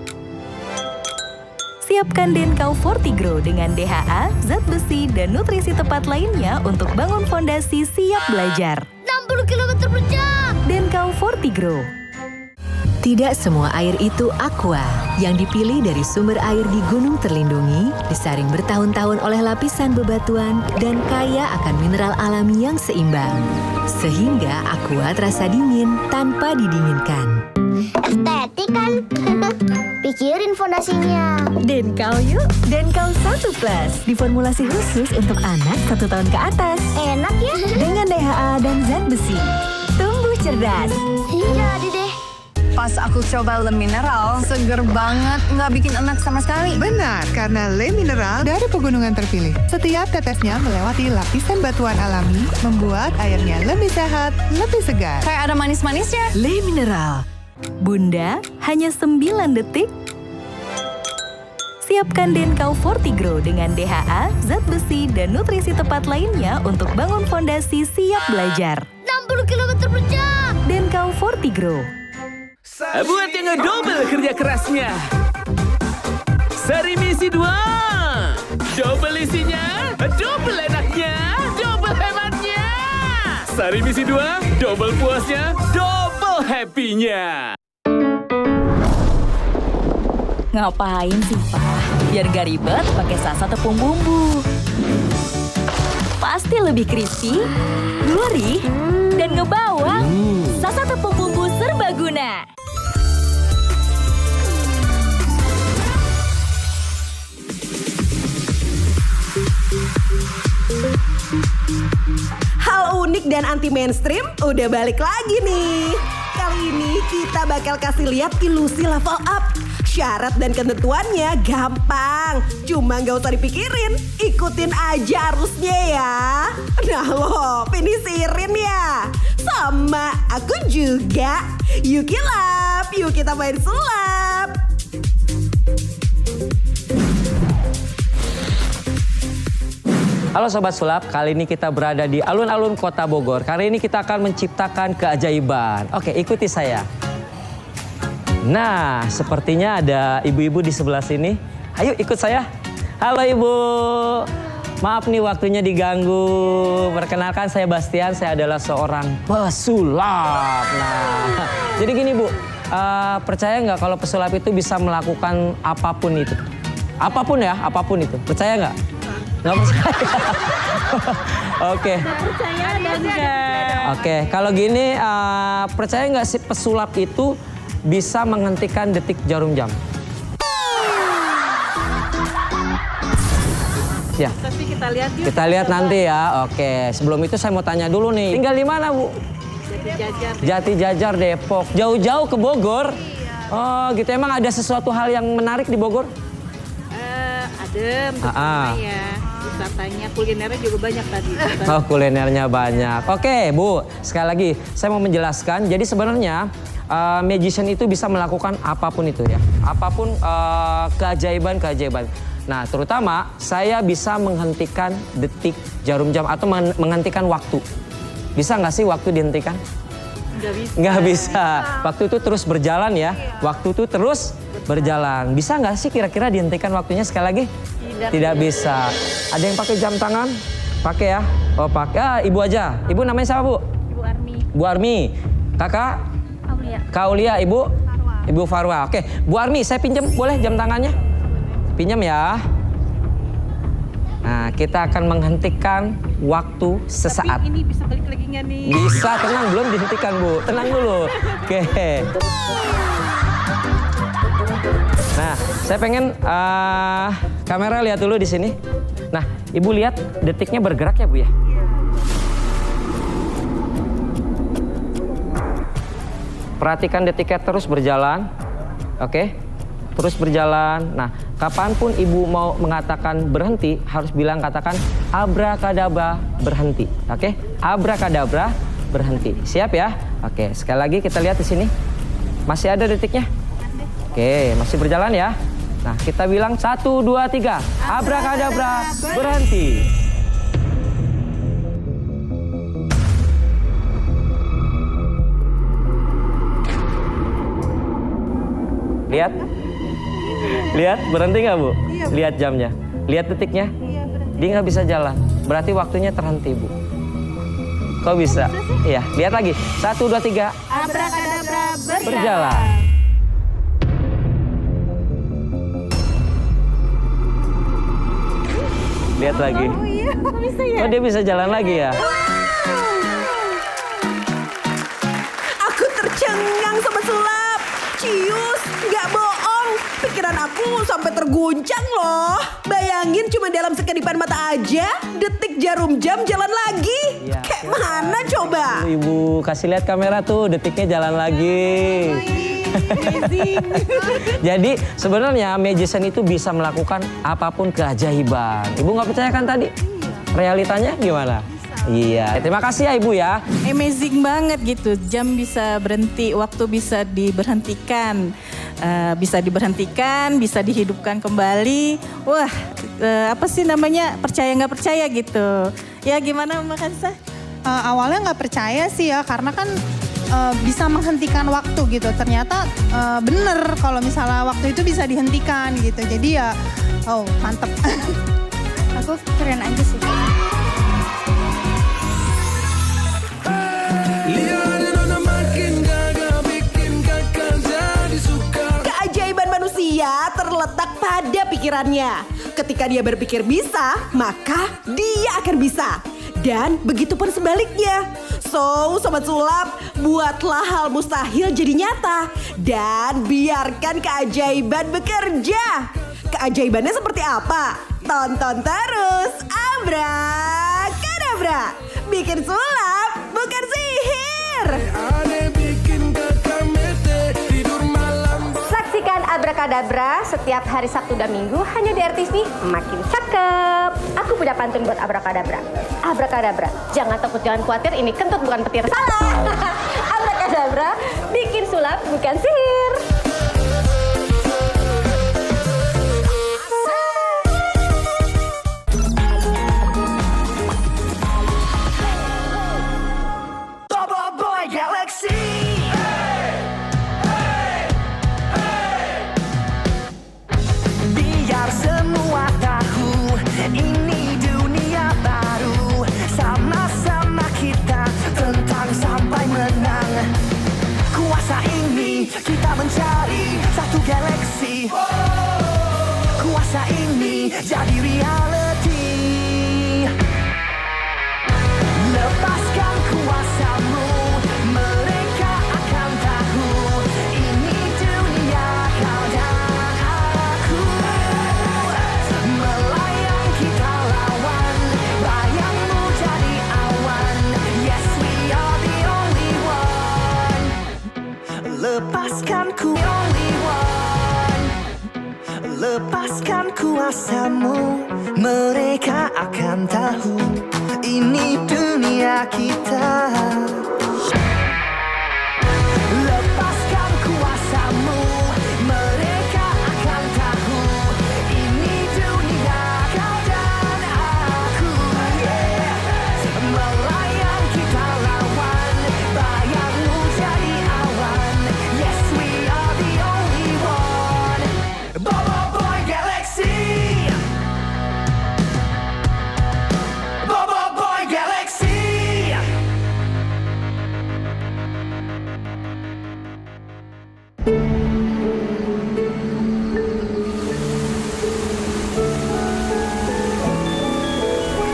Siapkan Denkau Fortigro dengan DHA, zat besi, dan nutrisi tepat lainnya untuk bangun fondasi siap belajar. 60 km per jam. Denkau Fortigro. Tidak semua air itu aqua. Yang dipilih dari sumber air di gunung terlindungi, disaring bertahun-tahun oleh lapisan bebatuan, dan kaya akan mineral alami yang seimbang. Sehingga aqua terasa dingin tanpa didinginkan. Estetik kan? Pikirin fondasinya. Denkau yuk, Denkau 1 Plus. Diformulasi khusus untuk anak 1 tahun ke atas. Enak ya? Dengan DHA dan zat besi. Tumbuh cerdas. Jadi deh. Pas aku coba Le Mineral, seger banget, nggak bikin enak sama sekali. Benar, karena Le Mineral dari pegunungan terpilih. Setiap tetesnya melewati lapisan batuan alami, membuat airnya lebih sehat, lebih segar. Kayak ada manis-manisnya. Le Mineral. Bunda, hanya 9 detik. Siapkan Denkau Fortigro dengan DHA, zat besi, dan nutrisi tepat lainnya untuk bangun fondasi siap belajar. 60 km per jam. Denkau Fortigro. Buat yang ngedouble kerja kerasnya. Sari misi 2. Double isinya, double enaknya, double hematnya. Sari misi 2, double puasnya, double happy-nya. Ngapain sih, Pak? Biar gak ribet, pakai Sasa tepung bumbu. Pasti lebih crispy, gurih, dan ngebawa. Sasa tepung bumbu serbaguna. Hal unik dan anti mainstream udah balik lagi nih. Kali ini kita bakal kasih lihat ilusi level up. Syarat dan ketentuannya gampang. Cuma nggak usah dipikirin, ikutin aja arusnya ya. Nah lo, pinisirin ya. Sama aku juga. Yuk kilap, yuk kita main sulap. Halo Sobat Sulap, kali ini kita berada di alun-alun Kota Bogor. Kali ini kita akan menciptakan keajaiban. Oke, ikuti saya. Nah, sepertinya ada ibu-ibu di sebelah sini. Ayo ikut saya. Halo Ibu. Maaf nih waktunya diganggu. Perkenalkan saya Bastian, saya adalah seorang pesulap. Nah, jadi gini Bu, percaya nggak kalau pesulap itu bisa melakukan apapun itu? Apapun ya, apapun itu. Percaya nggak? Nggak percaya? Oke. Percaya dan enggak. Oke, kalau gini percaya nggak sih pesulap itu bisa menghentikan detik jarum jam? Ya. Tapi kita lihat yuk. Kita lihat nanti ya. Oke, sebelum itu saya mau tanya dulu nih. Tinggal di mana, Bu? Jati Jajar, Depok. Jauh-jauh ke Bogor? Oh, gitu. Emang ada sesuatu hal yang menarik di Bogor? Adem, ya. Wisatanya, kulinernya juga banyak tadi. Oh, kulinernya banyak. Oke, Bu. Sekali lagi, saya mau menjelaskan. Jadi sebenarnya magician itu bisa melakukan apapun itu ya. Apapun keajaiban-keajaiban. Nah, terutama saya bisa menghentikan detik jarum jam atau menghentikan waktu. Bisa nggak sih waktu dihentikan? Nggak bisa. Waktu itu terus berjalan ya. Waktu itu terus berjalan. Bisa nggak sih kira-kira dihentikan waktunya sekali lagi? Tidak bisa. Ada yang pakai jam tangan? Pakai ya? Oh pakai. Ibu aja. Ibu namanya siapa Bu? Ibu Armi. Bu Armi. Kakak? Aulia. Kak Aulia. Ibu? Ibu Farwa. Oke. Bu Armi, saya pinjam boleh jam tangannya? Pinjam ya. Nah, kita akan menghentikan waktu sesaat. Tapi ini bisa balik lagi nggak nih? Bisa, tenang, belum dihentikan Bu. Tenang dulu. Oke. Nah, saya pengen kamera lihat dulu di sini. Nah, Ibu lihat detiknya bergerak ya Bu ya? Perhatikan detiknya terus berjalan. Oke. Terus berjalan. Nah, kapanpun Ibu mau mengatakan berhenti, harus katakan abrakadabra berhenti. Oke? Abrakadabra berhenti. Siap ya? Oke, sekali lagi kita lihat di sini. Masih ada detiknya? Oke, masih berjalan ya. Nah, kita bilang 1, 2, 3. Abrakadabra berhenti. Lihat. Lihat, berhenti nggak Bu? Iya, Bu. Lihat jamnya, lihat detiknya. Iya, dia nggak bisa jalan, berarti waktunya terhenti Bu. Kok bisa? Iya, lihat lagi. 1, 2, 3. Abrakadabra berjalan. Lihat lagi. Oh iya, bisa ya? Kok dia bisa jalan lagi ya? Aku tercengang Sobat Sulap. Cius, nggak bohong. Pikiran aku sampai terguncang loh. Bayangin cuma dalam sekedipan mata aja, detik jarum jam jalan lagi. Ya, Kayak mana coba? Ibu kasih lihat kamera tuh, detiknya jalan lagi. Jadi sebenarnya magician itu bisa melakukan apapun keajaiban. Ibu nggak percaya kan tadi? Realitanya gimana? Iya, terima kasih ya Ibu ya. Amazing banget gitu, jam bisa berhenti, waktu bisa diberhentikan. Bisa dihidupkan kembali. Wah, apa sih namanya, percaya nggak percaya gitu. Ya gimana Mbak Kansa? Awalnya nggak percaya sih ya, karena kan bisa menghentikan waktu gitu. Ternyata bener kalau misalnya waktu itu bisa dihentikan gitu. Jadi ya, oh mantep. Aku keren aja sih. Keajaiban manusia terletak pada pikirannya. Ketika dia berpikir bisa, maka dia akan bisa. Dan begitu pun sebaliknya. So, Sobat Sulap, buatlah hal mustahil jadi nyata. Dan biarkan keajaiban bekerja. Keajaibannya seperti apa? Tonton terus Abrakadabra. Bikin sulap, bukan sihir. Saksikan Abrakadabra setiap hari Sabtu dan Minggu hanya di RTV. Makin cakep. Aku punya pantun buat Abrakadabra. Abrakadabra, jangan takut, jangan khawatir. Ini kentut bukan petir. Salah. Abrakadabra, bikin sulap bukan sihir. Biar semua tahu ini dunia baru. Sama-sama kita tentang sampai menang. Kuasa ini kita mencari satu galaksi. Kuasa ini jadi reality. Lepaskan kuasamu, mereka akan tahu. Ini dunia kau dan aku. Melayang kita lawan, bayangmu jadi awan. Yes, we are the only one. Lepaskan ku only one. Lepaskan kuasamu, mereka akan tahu. Ini dunia kita.